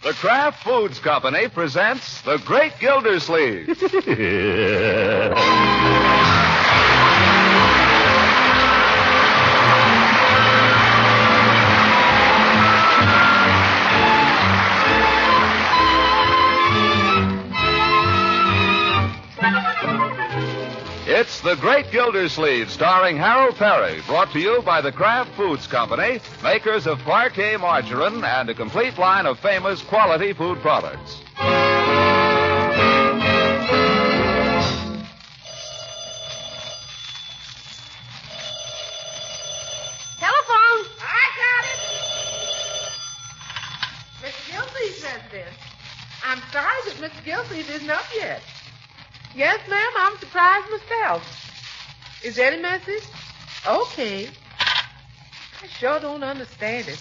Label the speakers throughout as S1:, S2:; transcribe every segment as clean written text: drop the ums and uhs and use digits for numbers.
S1: The Kraft Foods Company presents The Great Gildersleeve. It's The Great Gildersleeve, starring Harold Perry, brought to you by the Kraft Foods Company, makers of Parquet margarine and a complete line of famous quality food products.
S2: Telephone.
S3: I got it. Mr. Gildersleeve's residence. I'm sorry that Mr. Gildersleeve isn't up yet. Yes, ma'am, I'm surprised myself. Is there any message? Okay. I sure don't understand it.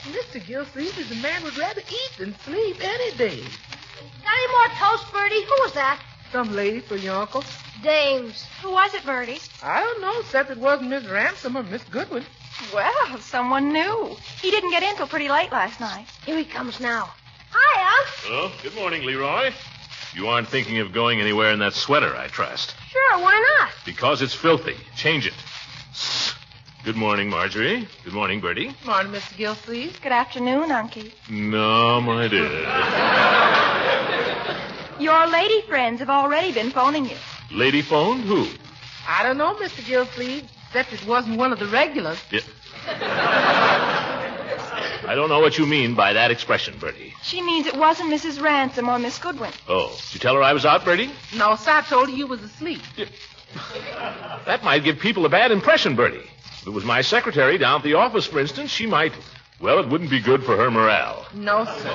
S3: Mr. Gildersleeve is a man who'd rather eat than sleep any day.
S2: Got any more toast, Bertie? Who was that?
S3: Some lady for your uncle.
S2: Dames.
S4: Who was it, Bertie?
S3: I don't know, except it wasn't Miss Ransom or Miss Goodwin.
S4: Well, someone new. He didn't get in till pretty late last night.
S2: Here he comes now. Hi, Unc.
S5: Oh, good morning, Leroy. You aren't thinking of going anywhere in that sweater, I trust.
S2: Sure, why not?
S5: Because it's filthy. Change it. Good morning, Marjorie. Good morning, Bertie.
S3: Morning, Mr. Gildersleeve.
S4: Good afternoon, Unky.
S5: No, my dear.
S4: Your lady friends have already been phoning you.
S5: Lady phone? Who?
S3: I don't know, Mr. Gildersleeve, except it wasn't one of the regulars.
S5: Yeah. I don't know what you mean by that expression, Bertie.
S4: She means it wasn't Mrs. Ransom or Miss Goodwin.
S5: Oh, did you tell her I was out, Bertie?
S3: No, sir, I told her you was asleep.
S5: That might give people a bad impression, Bertie. If it was my secretary down at the office, for instance, she might... Well, it wouldn't be good for her morale.
S3: No, sir.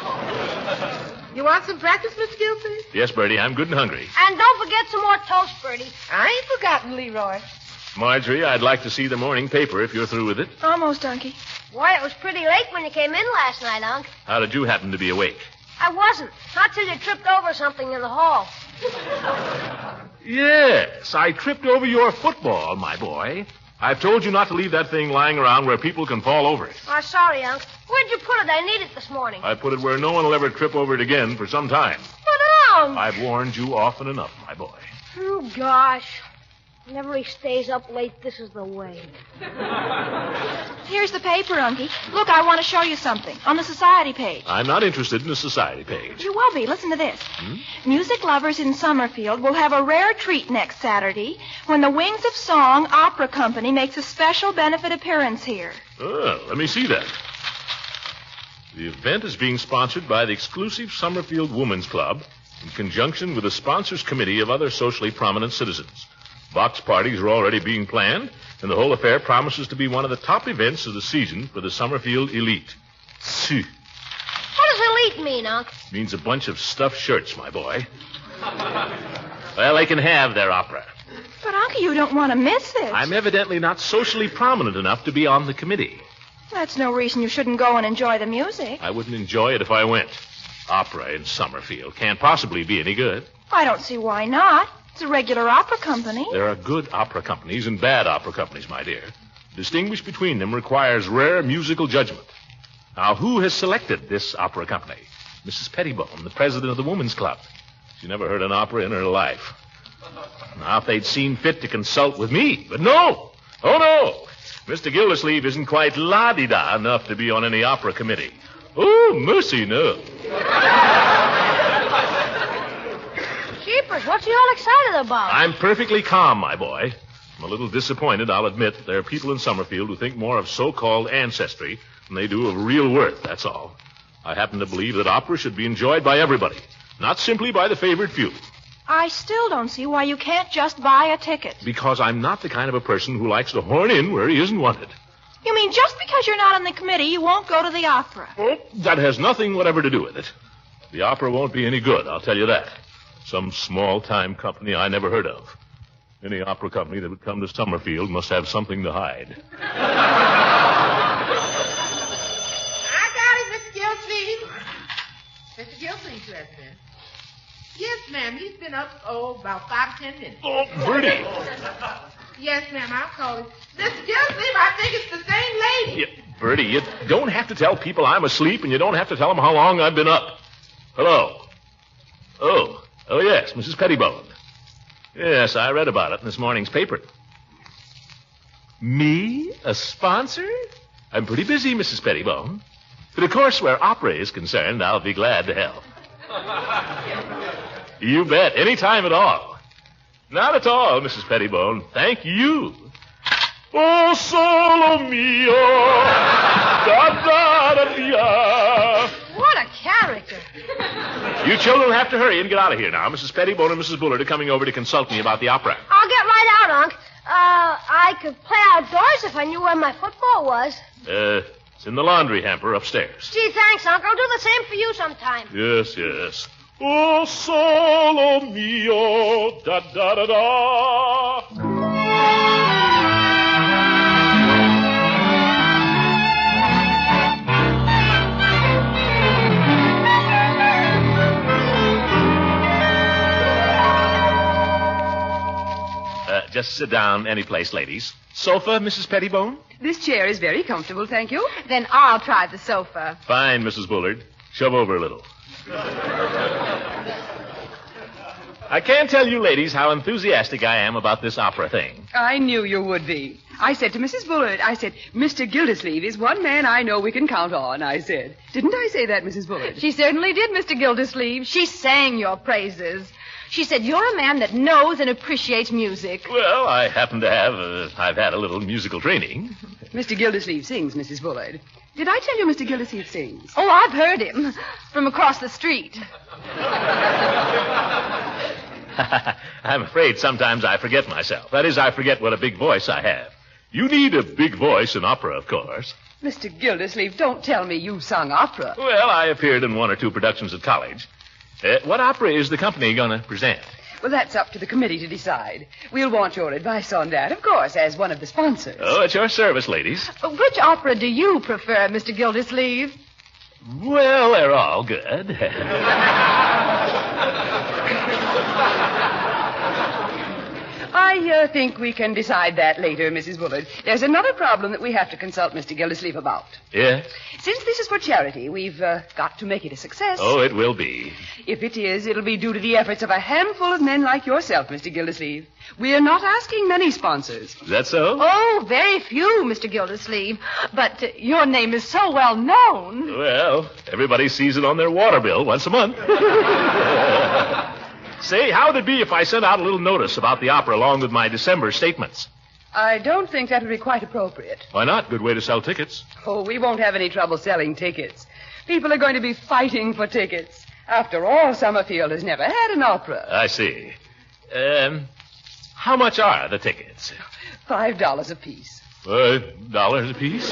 S3: You want some practice, Mr. Gildersleeve?
S5: Yes, Bertie, I'm good and hungry.
S2: And don't forget some more toast, Bertie.
S3: I ain't forgotten, Leroy.
S5: Marjorie, I'd like to see the morning paper if you're through with it.
S4: Almost, Unky.
S2: Why, it was pretty late when you came in last night, Unc.
S5: How did you happen to be awake?
S2: I wasn't. Not till you tripped over something in the hall.
S5: Yes, I tripped over your football, my boy. I've told you not to leave that thing lying around where people can fall over it.
S2: Oh, sorry, Unc. Where'd you put it? I need it this morning.
S5: I put it where no one will ever trip over it again for some time.
S2: But,
S5: I've warned you often enough, my boy.
S2: Oh, gosh. Whenever he stays up late, this is the way.
S4: Here's the paper, Unky. Look, I want to show you something. On the society page.
S5: I'm not interested in the society page.
S4: You will be. Listen to this. Music lovers in Summerfield will have a rare treat next Saturday when the Wings of Song Opera Company makes a special benefit appearance here.
S5: Oh, let me see that. The event is being sponsored by the exclusive Summerfield Women's Club in conjunction with the sponsors committee of other socially prominent citizens. Box parties are already being planned, and the whole affair promises to be one of the top events of the season for the Summerfield elite.
S2: What does elite mean, Unc?
S5: Means a bunch of stuffed shirts, my boy. Well, they can have their opera.
S4: But, Unky, you don't want to miss this.
S5: I'm evidently not socially prominent enough to be on the committee.
S4: That's no reason you shouldn't go and enjoy the music.
S5: I wouldn't enjoy it if I went. Opera in Summerfield can't possibly be any good.
S4: I don't see why not. It's a regular opera company.
S5: There are good opera companies and bad opera companies, my dear. Distinguish between them requires rare musical judgment. Now, who has selected this opera company? Mrs. Pettibone, the president of the Women's Club. She never heard an opera in her life. Now, if they'd seen fit to consult with me, but no. Oh, no. Mr. Gildersleeve isn't quite la-di-da enough to be on any opera committee. Oh, mercy, no.
S2: Jeepers, what's he all excited about?
S5: I'm perfectly calm, my boy. I'm a little disappointed, I'll admit. There are people in Summerfield who think more of so-called ancestry than they do of real worth, that's all. I happen to believe that opera should be enjoyed by everybody, not simply by the favored few.
S4: I still don't see why you can't just buy a ticket.
S5: Because I'm not the kind of a person who likes to horn in where he isn't wanted.
S4: You mean just because you're not on the committee, you won't go to the opera?
S5: Oh, that has nothing whatever to do with it. The opera won't be any good, I'll tell you that. Some small-time company I never heard of. Any opera company that would come to Summerfield must have something to hide.
S3: I got it, Mr. Gildersleeve. Mr. Gildersleeve's resident. Yes, ma'am. He's been up, about 5 or 10 minutes.
S5: Oh, Bertie.
S3: Yes, ma'am. I'll call him. Mr. Gildersleeve, I think it's the same lady.
S5: Bertie, you don't have to tell people I'm asleep, and you don't have to tell them how long I've been up. Hello. Oh, yes, Mrs. Pettibone. Yes, I read about it in this morning's paper. Me? A sponsor? I'm pretty busy, Mrs. Pettibone. But of course, where opera is concerned, I'll be glad to help. You bet. Any time at all. Not at all, Mrs. Pettibone. Thank you. Oh, solo mio. Da, da, da, da.
S2: What a character.
S5: You children will have to hurry and get out of here now. Mrs. Pettibone and Mrs. Bullard are coming over to consult me about the opera.
S2: I'll get right out, Unc. I could play outdoors if I knew where my football was.
S5: It's in the laundry hamper upstairs.
S2: Gee, thanks, Unc. I'll do the same for you sometime.
S5: Yes, yes. Oh, solo mio, da, da, da, da. Just sit down any place, ladies. Sofa, Mrs. Pettibone?
S6: This chair is very comfortable, thank you.
S3: Then I'll try the sofa.
S5: Fine, Mrs. Bullard. Shove over a little. I can't tell you ladies how enthusiastic I am about this opera thing.
S6: I knew you would be. I said to Mrs. Bullard, Mr. Gildersleeve is one man I know we can count on, I said. Didn't I say that, Mrs. Bullard?
S3: She certainly did, Mr. Gildersleeve. She sang your praises. She said you're a man that knows and appreciates music.
S5: Well, I happen to have. I've had a little musical training.
S6: Mr. Gildersleeve sings, Mrs. Bullard. Did I tell you Mr. Gildersleeve sings?
S3: Oh, I've heard him from across the street.
S5: I'm afraid sometimes I forget myself. That is, I forget what a big voice I have. You need a big voice in opera, of course.
S6: Mr. Gildersleeve, don't tell me you sung opera.
S5: Well, I appeared in 1 or 2 productions at college. What opera is the company going to present?
S6: Well, that's up to the committee to decide. We'll want your advice on that, of course, as one of the sponsors.
S5: Oh, at your service, ladies.
S3: Which opera do you prefer, Mr. Gildersleeve?
S5: Well, they're all good.
S6: I think we can decide that later, Mrs. Bullard. There's another problem that we have to consult Mr. Gildersleeve about.
S5: Yes?
S6: Since this is for charity, we've got to make it a success.
S5: Oh, it will be.
S6: If it is, it'll be due to the efforts of a handful of men like yourself, Mr. Gildersleeve. We're not asking many sponsors.
S5: Is that so?
S3: Oh, very few, Mr. Gildersleeve. But your name is so well known.
S5: Well, everybody sees it on their water bill once a month. Say, how would it be if I sent out a little notice about the opera along with my December statements?
S6: I don't think that would be quite appropriate.
S5: Why not? Good way to sell tickets.
S6: Oh, we won't have any trouble selling tickets. People are going to be fighting for tickets. After all, Summerfield has never had an opera.
S5: I see. How much are the tickets?
S6: $5 apiece.
S5: $5 apiece?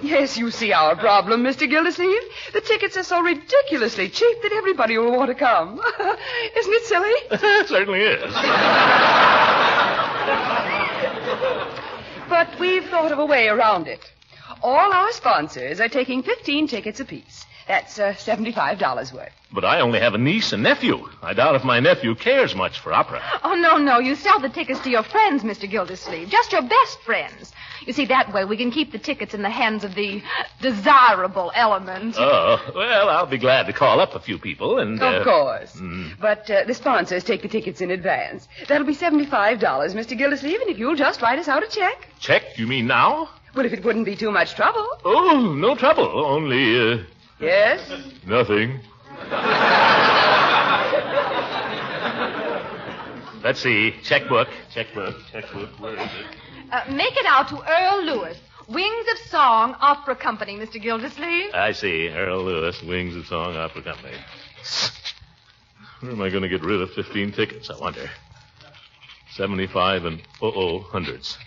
S6: Yes, you see our problem, Mr. Gildersleeve. The tickets are so ridiculously cheap that everybody will want to come. Isn't it silly?
S5: It certainly is.
S6: But we've thought of a way around it. All our sponsors are taking 15 tickets apiece. That's $75 worth.
S5: But I only have a niece and nephew. I doubt if my nephew cares much for opera.
S3: Oh, no. You sell the tickets to your friends, Mr. Gildersleeve. Just your best friends. You see, that way we can keep the tickets in the hands of the desirable element.
S5: Oh, well, I'll be glad to call up a few people and...
S6: Of course. But the sponsors take the tickets in advance. That'll be $75, Mr. Gildersleeve, and if you'll just write us out a check.
S5: Check? You mean now?
S6: Well, if it wouldn't be too much trouble.
S5: Oh, no trouble. Only,
S6: Yes?
S5: Nothing. Let's see. Checkbook. Where is it?
S3: Make it out to Earl Lewis, Wings of Song Opera Company, Mr. Gildersleeve.
S5: I see. Earl Lewis, Wings of Song Opera Company. Where am I going to get rid of 15 tickets, I wonder? 75 and hundreds.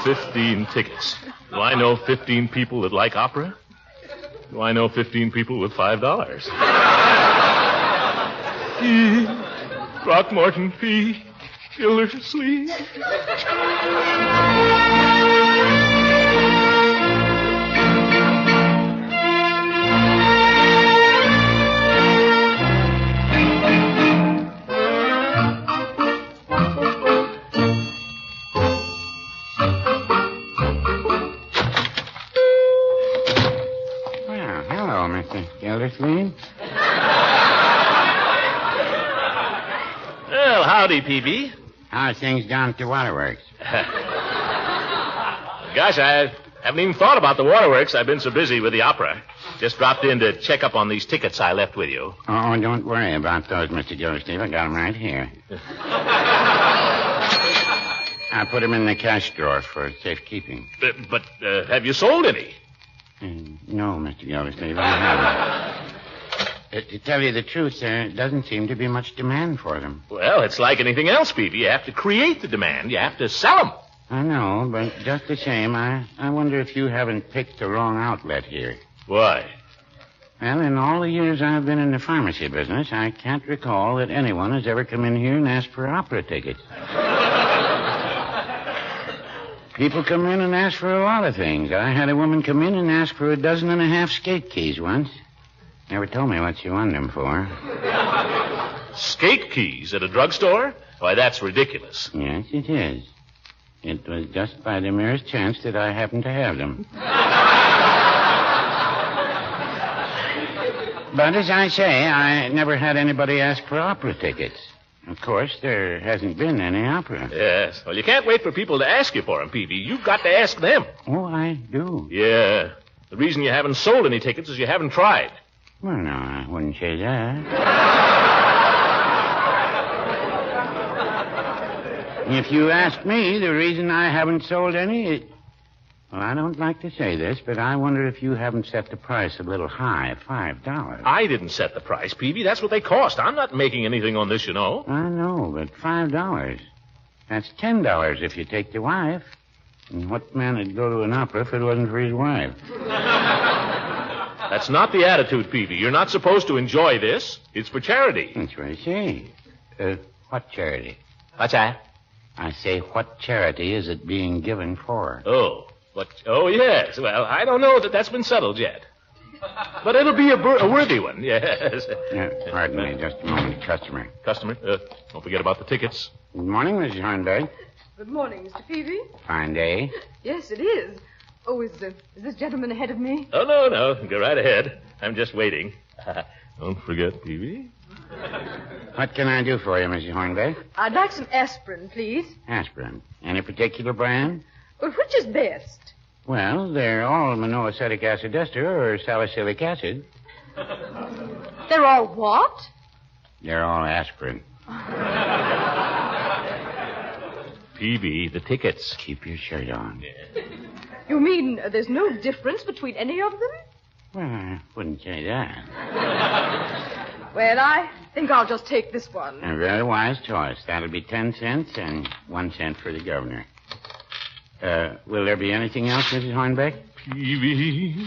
S5: 15 tickets. Do I know 15 people that like opera? Do I know 15 people with $5? P. Throckmorton P. Gildersleeve.
S7: Hello, Mr. Gildersleeve.
S5: Well, howdy, Peavy.
S7: How's things down at the waterworks?
S5: Gosh, I haven't even thought about the waterworks. I've been so busy with the opera. Just dropped in to check up on these tickets I left with you.
S7: Oh, don't worry about those, Mr. Gildersleeve. I got them right here. I put them in the cash drawer for safekeeping.
S5: But have you sold any?
S7: No, Mr. Gildersleeve, I haven't. To tell you the truth, there doesn't seem to be much demand for them.
S5: Well, it's like anything else, Peavy. You have to create the demand. You have to sell them.
S7: I know, but just the same, I wonder if you haven't picked the wrong outlet here.
S5: Why?
S7: Well, in all the years I've been in the pharmacy business, I can't recall that anyone has ever come in here and asked for opera tickets. People come in and ask for a lot of things. I had a woman come in and ask for 12 skate keys once. Never told me what she wanted them for.
S5: Skate keys at a drugstore? Why, that's ridiculous.
S7: Yes, it is. It was just by the merest chance that I happened to have them. But as I say, I never had anybody ask for opera tickets. Of course, there hasn't been any opera.
S5: Yes. Well, you can't wait for people to ask you for them, Peavy. You've got to ask them.
S7: Oh, I do.
S5: Yeah. The reason you haven't sold any tickets is you haven't tried.
S7: Well, no, I wouldn't say that. If you ask me, the reason I haven't sold any is... Well, I don't like to say this, but I wonder if you haven't set the price a little high, $5.
S5: I didn't set the price, Peavy. That's what they cost. I'm not making anything on this, you know.
S7: I know, but $5. That's $10 if you take the wife. And what man would go to an opera if it wasn't for his wife?
S5: That's not the attitude, Peavy. You're not supposed to enjoy this. It's for charity.
S7: That's what I say. What charity?
S5: What's that?
S7: I say, what charity is it being given for?
S5: Oh, yes. Well, I don't know that that's been settled yet. But it'll be a worthy one, yes.
S7: Pardon me, just a moment. Customer.
S5: Don't forget about the tickets.
S7: Good morning, Mrs. Hornberg.
S6: Good morning, Mr. Peavy.
S7: Fine day.
S6: Yes, it is. Oh, is this gentleman ahead of me?
S5: Oh, no. Go right ahead. I'm just waiting. Don't forget, Peavy.
S7: What can I do for you, Mrs. Hornberg?
S6: I'd like some aspirin, please.
S7: Aspirin. Any particular brand?
S6: Well, which is best?
S7: Well, they're all monoacetic acid ester or salicylic acid.
S6: They're all what?
S7: They're all aspirin.
S5: Peavy, the tickets.
S7: Keep your shirt on.
S6: You mean there's no difference between any of them?
S7: Well, I wouldn't say that.
S6: Well, I think I'll just take this one.
S7: A very wise choice. That'll be 10 cents and 1 cent for the governor. Will there be anything else, Mrs. Hornbeck?
S5: Peavy.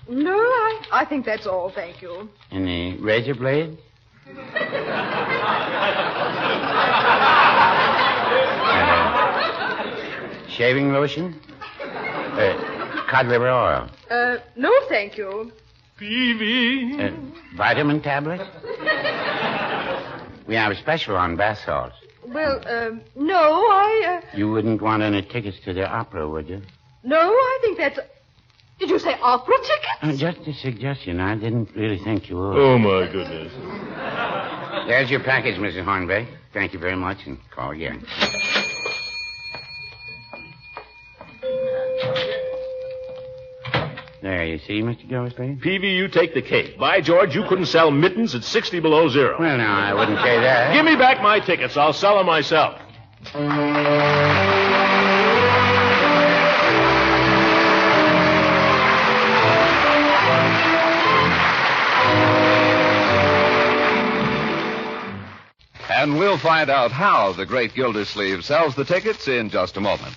S6: No, I think that's all, thank you.
S7: Any razor blades? Shaving lotion? Cod liver oil?
S6: No, thank you.
S5: Peavy.
S7: Vitamin tablets? We have a special on bath salts.
S6: Well, no,
S7: You wouldn't want any tickets to the opera, would you?
S6: No, I think that's... Did you say opera tickets?
S7: Just a suggestion. I didn't really think you would.
S5: Oh, my goodness.
S7: There's your package, Mrs. Hornbeck. Thank you very much, and call again. There, you see, Mr. Gildersleeve?
S5: Peavy, you take the cake. By George, you couldn't sell mittens at 60 below zero.
S7: Well, no, I wouldn't say that.
S5: Give me back my tickets. I'll sell them myself.
S1: And we'll find out how the great Gildersleeve sells the tickets in just a moment.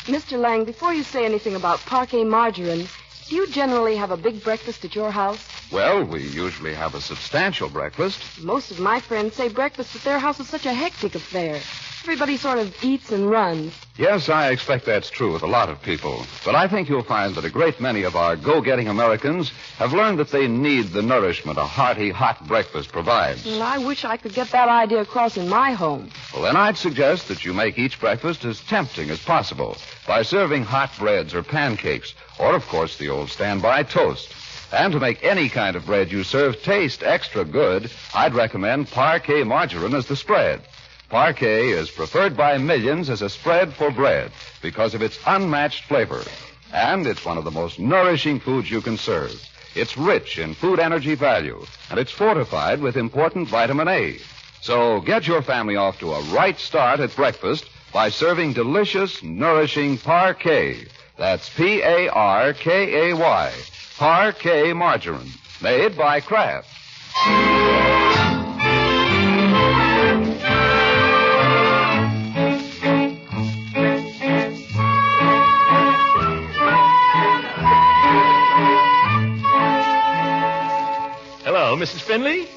S8: Mr. Lang, before you say anything about Parquet margarine, do you generally have a big breakfast at your house?
S1: Well, we usually have a substantial breakfast.
S8: Most of my friends say breakfast at their house is such a hectic affair. Everybody sort of eats and runs.
S1: Yes, I expect that's true with a lot of people. But I think you'll find that a great many of our go-getting Americans have learned that they need the nourishment a hearty, hot breakfast provides.
S8: Well, I wish I could get that idea across in my home.
S1: Well, then I'd suggest that you make each breakfast as tempting as possible by serving hot breads or pancakes, or, of course, the old standby toast. And to make any kind of bread you serve taste extra good, I'd recommend Parquet margarine as the spread. Parquet is preferred by millions as a spread for bread because of its unmatched flavor. And it's one of the most nourishing foods you can serve. It's rich in food energy value, and it's fortified with important vitamin A. So get your family off to a right start at breakfast by serving delicious, nourishing Parquet. That's Parkay. Parquet margarine, made by Kraft.
S5: Hello, Mrs. Finley?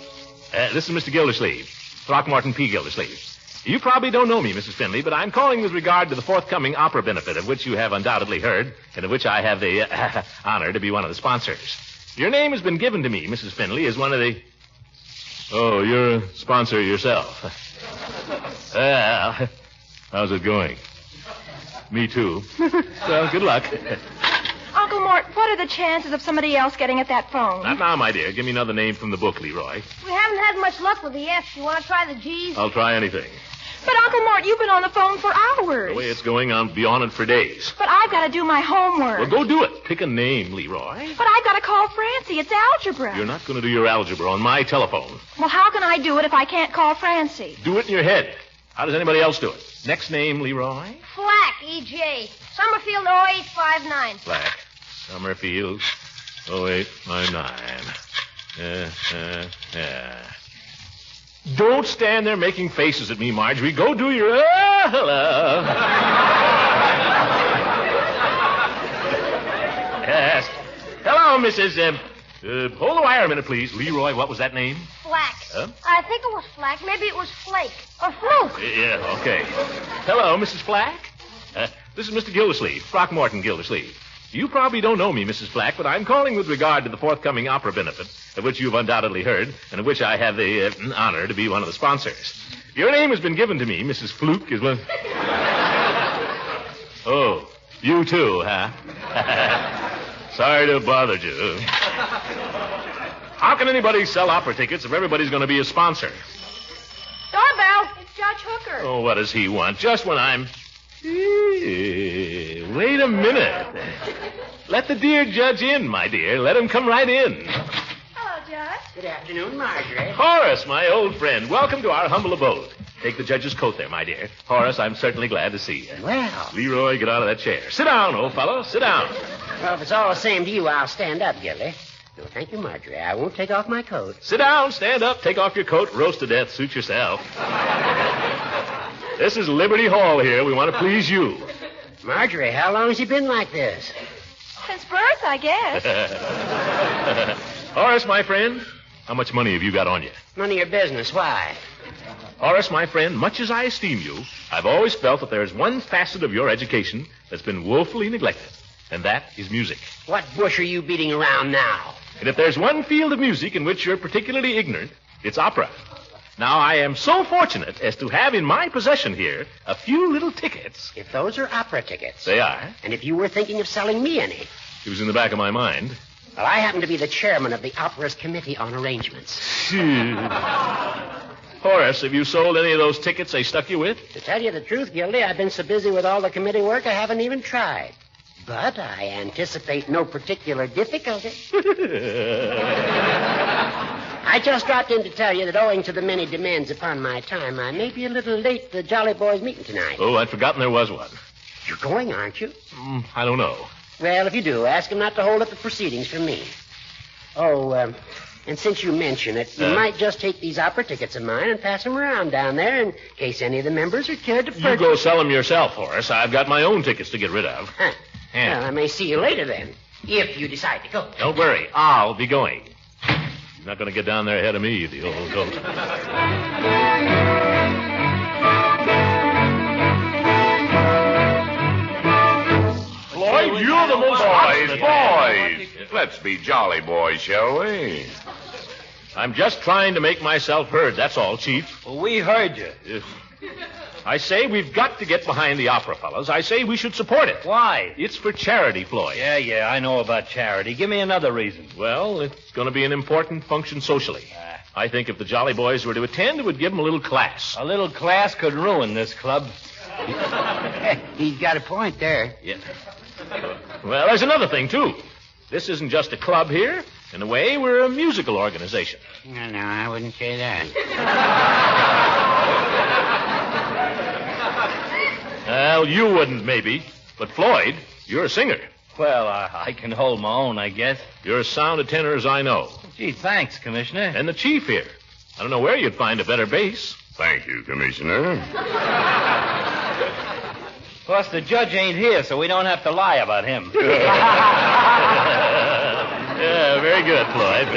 S5: This is Mr. Gildersleeve, Throckmorton P. Gildersleeve. You probably don't know me, Mrs. Finley, but I'm calling with regard to the forthcoming opera benefit, of which you have undoubtedly heard, and of which I have the honor to be one of the sponsors. Your name has been given to me, Mrs. Finley, as one of the... Oh, you're a sponsor yourself. Well, how's it going? Me too. Well, good luck.
S4: Uncle Mort, what are the chances of somebody else getting at that phone?
S5: Not now, my dear. Give me another name from the book, Leroy.
S2: We haven't had much luck with the F's. You want to try the G's?
S5: I'll try anything.
S4: But, Uncle Mort, you've been on the phone for hours.
S5: The way it's going, I'll be on it for days.
S4: But I've got to do my homework.
S5: Well, go do it. Pick a name, Leroy.
S4: But I've got to call Francie. It's algebra.
S5: You're not going to do your algebra on my telephone.
S4: Well, how can I do it if I can't call Francie?
S5: Do it in your head. How does anybody else do it? Next name, Leroy?
S2: Flack, E.J. Summerfield 0859.
S5: Black. Summerfield 0859. Don't stand there making faces at me, Marjorie. Go do your... hello. Yes. Hello, Mrs. Hold the wire a minute, please. Leroy, what was that name?
S2: Flack.
S5: Huh?
S2: I think it was Flack. Maybe it was Flake. Or Fluke.
S5: Yeah, okay. Hello, Mrs. Flack. This is Mr. Gildersleeve, Throckmorton Gildersleeve. You probably don't know me, Mrs. Flack, but I'm calling with regard to the forthcoming opera benefit, of which you've undoubtedly heard, and of which I have the honor to be one of the sponsors. Your name has been given to me, Mrs. Fluke, is one... Oh, you too, huh? Sorry to have bothered you. How can anybody sell opera tickets if everybody's going to be a sponsor?
S4: Doorbell. It's Judge Hooker.
S5: Oh, what does he want? Just when I'm... Wait a minute. Let the dear judge in, my dear. Let him come right in.
S4: Hello, Judge.
S7: Good afternoon, Margaret.
S5: Horace, my old friend, welcome to our humble abode. Take the judge's coat there, my dear. Horace, I'm certainly glad to see you.
S7: Well.
S5: Leroy, get out of that chair. Sit down, old fellow. Sit down.
S7: Well, if it's all the same to you, I'll stand up, Gildy. No, thank you, Marjorie. I won't take off my coat.
S5: Sit down, stand up, take off your coat, roast to death, suit yourself. This is Liberty Hall here. We want to please you.
S7: Marjorie, how long has he been like this?
S4: Since birth, I guess.
S5: Horace, my friend, how much money have you got on you?
S7: None of your business. Why?
S5: Horace, my friend, much as I esteem you, I've always felt that there's one facet of your education that's been woefully neglected, and that is music.
S7: What bush are you beating around now?
S5: And if there's one field of music in which you're particularly ignorant, it's opera. Now, I am so fortunate as to have in my possession here a few little tickets.
S7: If those are opera tickets.
S5: They are.
S7: And if you were thinking of selling me any.
S5: It was in the back of my mind.
S7: Well, I happen to be the chairman of the opera's committee on arrangements.
S5: Horace, have you sold any of those tickets they stuck you with?
S7: To tell you the truth, Gildy, I've been so busy with all the committee work I haven't even tried. But I anticipate no particular difficulty. I just dropped in to tell you that owing to the many demands upon my time, I may be a little late for the Jolly Boys meeting tonight.
S5: Oh, I'd forgotten there was one.
S7: You're going, aren't you?
S5: I don't know.
S7: Well, if you do, ask him not to hold up the proceedings for me. Oh, and since you mention it, you might just take these opera tickets of mine and pass them around down there in case any of the members are cared to purchase.
S5: You go sell them yourself, Horace. I've got my own tickets to get rid of.
S7: Huh. Well, I may see you later then, if you decide to go.
S5: Don't worry. I'll be going. You're not going to get down there ahead of me, the old goat. Floyd, you're the most...
S9: Boys. Let's be jolly boys, shall we?
S5: I'm just trying to make myself heard, that's all, Chief.
S10: Well, we heard you.
S5: I say we've got to get behind the opera, fellas. I say we should support it.
S10: Why?
S5: It's for charity, Floyd.
S10: Yeah, I know about charity. Give me another reason.
S5: Well, it's going to be an important function socially. I think if the Jolly Boys were to attend, it would give them a little class.
S10: A little class could ruin this club.
S7: He's got a point there.
S5: Yeah. Well, there's another thing, too. This isn't just a club here. In a way, we're a musical organization.
S7: No, I wouldn't say that.
S5: Well, you wouldn't, maybe. But, Floyd, you're a singer.
S10: Well, I can hold my own, I guess.
S5: You're as sound a tenor as I know.
S10: Gee, thanks, Commissioner.
S5: And the chief here. I don't know where you'd find a better bass.
S9: Thank you, Commissioner.
S10: Plus, the judge ain't here, so we don't have to lie about him.
S5: Yeah, very good, Floyd.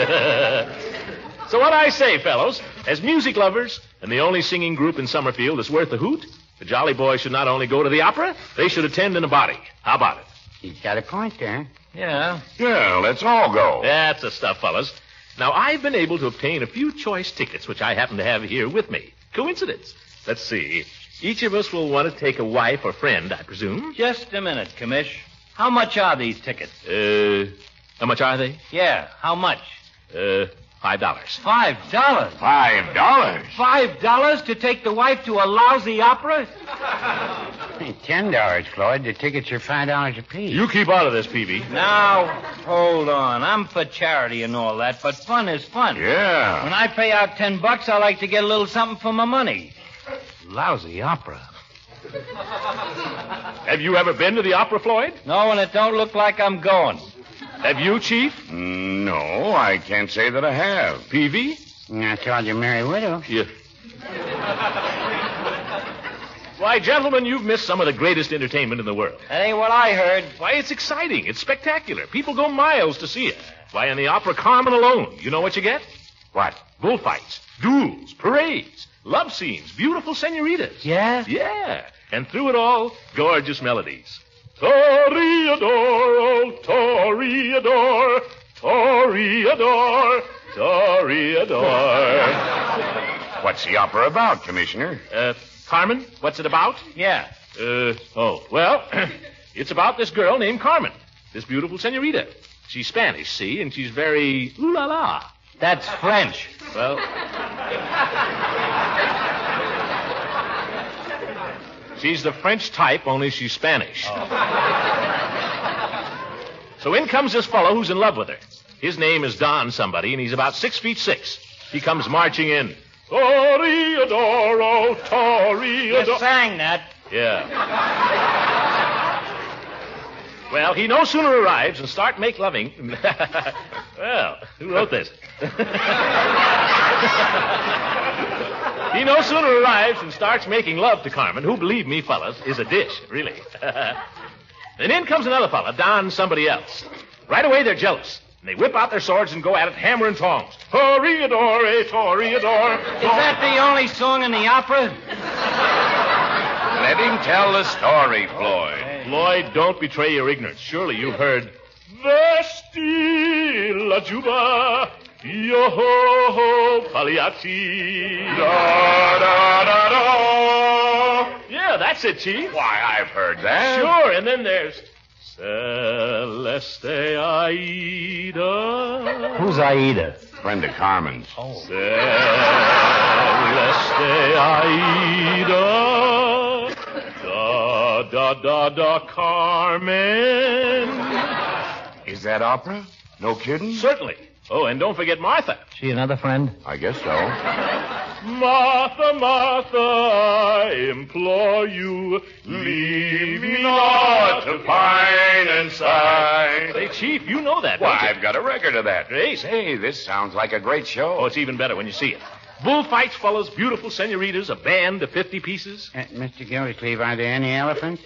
S5: So what I say, fellows, as music lovers and the only singing group in Summerfield that's worth a hoot, the Jolly Boys should not only go to the opera, they should attend in a body. How about it?
S7: He's got a point there.
S10: Yeah.
S9: Yeah, let's all go.
S5: That's the stuff, fellas. Now, I've been able to obtain a few choice tickets, which I happen to have here with me. Coincidence. Let's see. Each of us will want to take a wife or friend, I presume.
S10: Just a minute, Commish. How much are these tickets?
S5: How much are they?
S10: Yeah, how much?
S5: $5.
S10: $5.
S9: $5?
S10: $5 to take the wife to a lousy opera?
S7: $10, Floyd. The tickets are $5 apiece.
S5: You keep out of this, Peavy.
S10: Now, hold on. I'm for charity and all that, but fun is fun.
S9: Yeah.
S10: When I pay out $10, I like to get a little something for my money. Lousy opera.
S5: Have you ever been to the opera, Floyd?
S10: No, and it don't look like I'm going.
S5: Have you, Chief?
S9: No, I can't say that I have.
S5: Peavy?
S7: I told you, Merry Widow.
S5: Yeah. Why, gentlemen, you've missed some of the greatest entertainment in the world.
S10: That ain't what I heard.
S5: Why, it's exciting. It's spectacular. People go miles to see it. Why, in the opera Carmen alone, you know what you get?
S9: What?
S5: Bullfights, duels, parades, love scenes, beautiful senoritas.
S10: Yeah?
S5: Yeah. And through it all, gorgeous melodies. Toreador, oh, Toreador, Toreador, Toreador.
S9: What's the opera about, Commissioner?
S5: Carmen, what's it about?
S10: Yeah.
S5: Well, it's about this girl named Carmen, this beautiful senorita. She's Spanish, see, and she's very ooh-la-la.
S10: That's French.
S5: Well... She's the French type, only she's Spanish.
S10: Oh.
S5: So in comes this fellow who's in love with her. His name is Don somebody, and he's about 6'6". He comes marching in. Toreador, oh, Toreador.
S10: You sang that.
S5: Yeah. Well, he no sooner arrives and start make loving. Well, who wrote this? He no sooner arrives and starts making love to Carmen, who, believe me, fellas, is a dish, really. And in comes another fella, Don somebody else. Right away, they're jealous. And they whip out their swords and go at it hammer and tongs. Toreador, Toreador.
S10: Is that the only song in the opera?
S9: Let him tell the story, Floyd.
S5: Floyd, don't betray your ignorance. Surely you've heard... Vesti la juba, yo-ho-ho, Pagliacci. Da-da-da-da. Yeah, that's it, Chief.
S9: Why, I've heard that.
S5: Sure, and then there's... Celeste Aida.
S10: Who's Aida?
S9: Friend of Carmen's.
S10: Oh.
S5: Celeste Aida. Da, Carmen.
S9: Is that opera? No kidding?
S5: Certainly. Oh, and don't forget Martha.
S10: She another friend?
S9: I guess so.
S5: Martha, Martha, I implore you, leave me not to pine and sigh. Say, Chief, you know that, don't
S9: Why,
S5: you?
S9: I've got a record of that.
S5: Great.
S9: Say, this sounds like a great show.
S5: Oh, it's even better when you see it. Bullfights, fellows, beautiful senoritas, a band of 50 pieces.
S7: Mr. Gildersleeve, are there any elephants?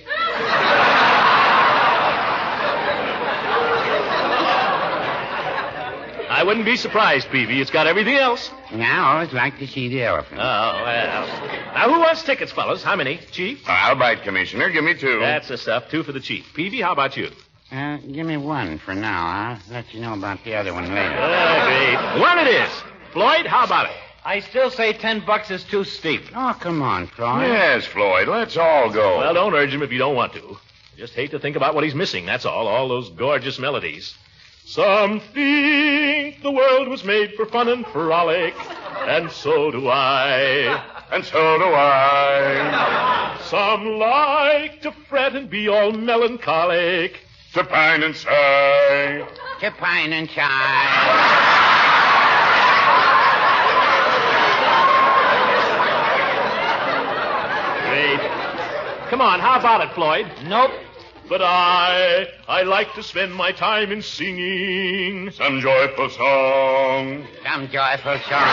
S5: I wouldn't be surprised, Peavy. It's got everything else.
S7: I always like to see the elephant.
S5: Oh, well. Now, who wants tickets, fellas? How many? Chief?
S9: I'll bite, Commissioner. Give me 2.
S5: That's the stuff. 2 for the chief. Peavy, how about you?
S7: Give me 1 for now. I'll let you know about the other one later.
S5: Great. 1 it is. Floyd, how about it?
S10: I still say $10 is too steep.
S11: Oh, come on, Floyd.
S9: Yes, Floyd, let's all go.
S5: Well, don't urge him if you don't want to. Just hate to think about what he's missing, that's all those gorgeous melodies. Some think the world was made for fun and frolic, and so do I.
S9: And so do I.
S5: Some like to fret and be all melancholic.
S9: To pine and sigh.
S11: To pine and sigh.
S5: Great. Come on, how about it, Floyd?
S10: Nope.
S5: But I like to spend my time in singing
S9: some joyful song.
S11: Some joyful song.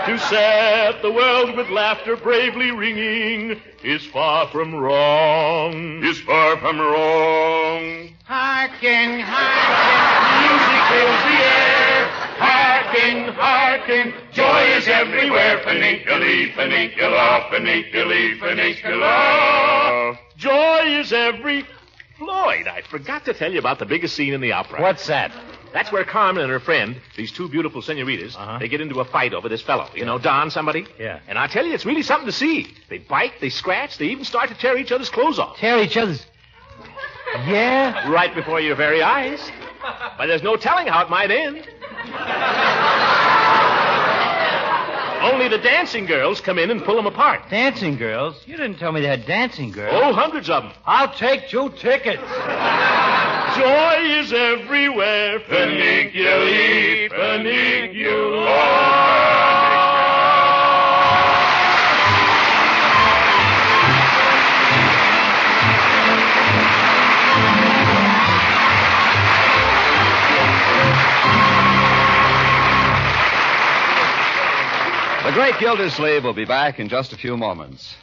S5: To set the world with laughter bravely ringing is far from wrong.
S9: Is far from wrong.
S11: Hearken, hearken, music fills the air.
S9: Hearken, hearken, joy is everywhere. Paninkily, panikula, panikily, panikula.
S5: Joy is every... Floyd, I forgot to tell you about the biggest scene in the opera.
S10: What's that?
S5: That's where Carmen and her friend, these two beautiful senoritas, they get into a fight over this fellow. You know, Don somebody?
S10: Yeah.
S5: And I tell you, it's really something to see. They bite, they scratch, they even start to tear each other's clothes off.
S10: Tear each other's... Yeah?
S5: Right before your very eyes. But there's no telling how it might end. Only the dancing girls come in and pull them apart.
S10: Dancing girls? You didn't tell me they had dancing girls.
S5: Oh, hundreds of them.
S10: I'll take 2 tickets.
S5: Joy is everywhere.
S9: Paniculi, panicula.
S1: The great Gildersleeve will be back in just a few moments.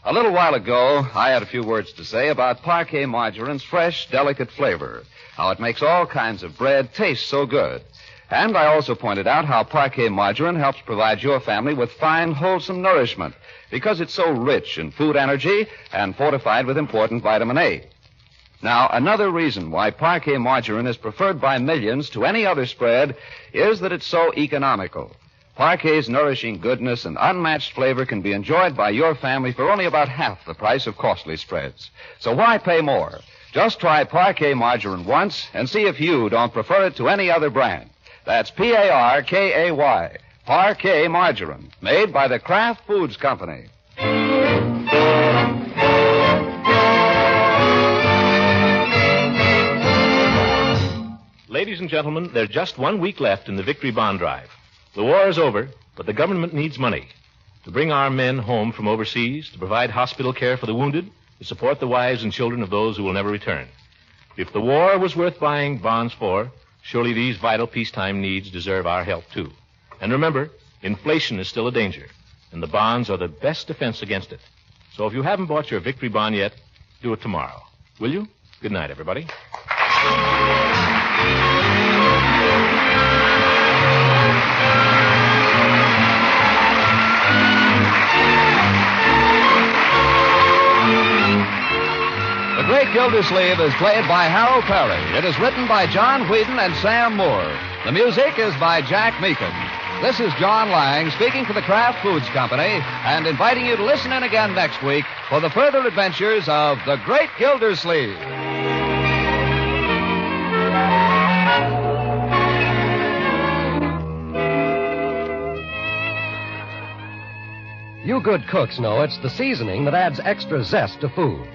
S1: A little while ago, I had a few words to say about Parquet margarine's fresh, delicate flavor, how it makes all kinds of bread taste so good. And I also pointed out how Parquet margarine helps provide your family with fine, wholesome nourishment because it's so rich in food energy and fortified with important vitamin A. Now, another reason why Parquet margarine is preferred by millions to any other spread is that it's so economical. Parquet's nourishing goodness and unmatched flavor can be enjoyed by your family for only about half the price of costly spreads. So why pay more? Just try Parquet margarine once and see if you don't prefer it to any other brand. That's Parkay, Parquet margarine, made by the Kraft Foods Company.
S5: Ladies and gentlemen, there's just 1 week left in the Victory Bond Drive. The war is over, but the government needs money to bring our men home from overseas, to provide hospital care for the wounded, to support the wives and children of those who will never return. If the war was worth buying bonds for, surely these vital peacetime needs deserve our help, too. And remember, inflation is still a danger, and the bonds are the best defense against it. So if you haven't bought your Victory Bond yet, do it tomorrow. Will you? Good night, everybody.
S1: The Great Gildersleeve is played by Harold Perry. It is written by John Whedon and Sam Moore. The music is by Jack Meakin. This is John Lang speaking for the Kraft Foods Company and inviting you to listen in again next week for the further adventures of The Great Gildersleeve.
S12: You good cooks know it's the seasoning that adds extra zest to foods.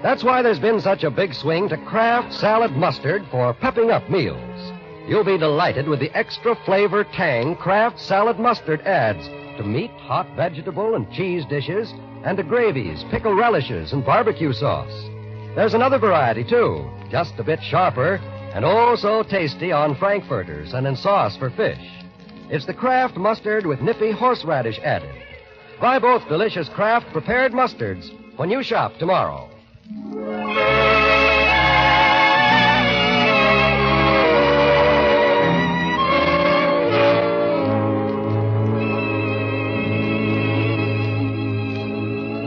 S12: That's why there's been such a big swing to Kraft Salad Mustard for pepping up meals. You'll be delighted with the extra flavor tang Kraft Salad Mustard adds to meat, hot vegetable, and cheese dishes, and to gravies, pickle relishes, and barbecue sauce. There's another variety, too, just a bit sharper, and oh so tasty on frankfurters and in sauce for fish. It's the Kraft Mustard with nippy horseradish added. Buy both delicious Kraft prepared mustards when you shop tomorrow.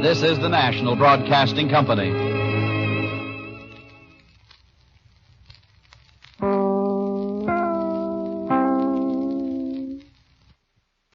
S13: This is the National Broadcasting Company.